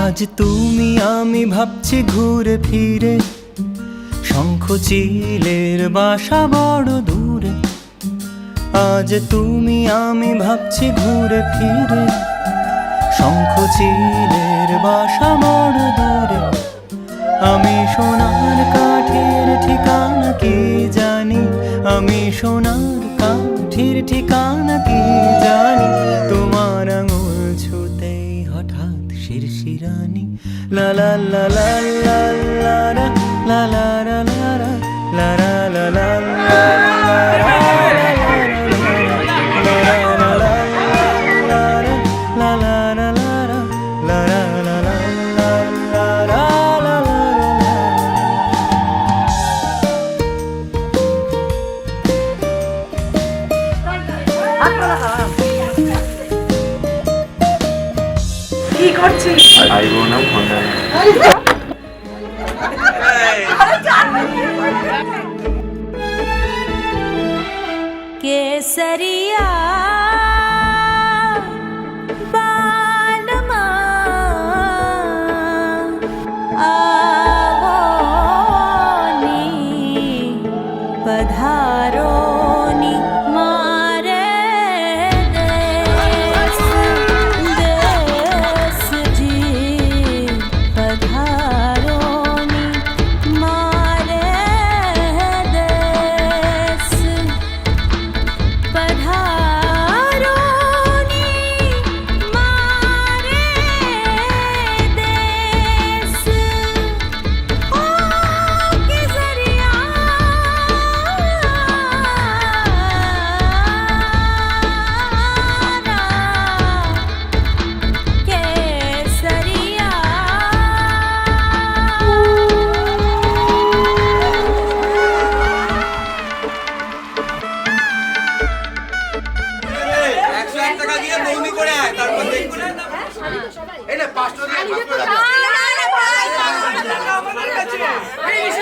আজ তুমি আমি ভাবছি ঘুরে ফিরে, শঙ্খ চিলের বাসা বড় দূরে। আজ তুমি আমি ভাবছি ঘুরে ফিরে, শঙ্খ চিলের বাসা বড় দূরে। আমি সোনার কাঠির ঠিকানা কি জানি, আমি সোনার কাঠির ঠিকানা কি জানি। তোমার আঙুল ছুতেই হঠাৎ শিরশিরানি। লা লা লা লা লা লা লা লা লা লা লা লা লা লা। কি করছিস? আইবো না ফোনটা केसरिया बालमा आवोनी पधारोनी मारे देश देश जी पधारोनी मारे देश पधारोनी मारे देश। ओ केसरिया केसरिया। এই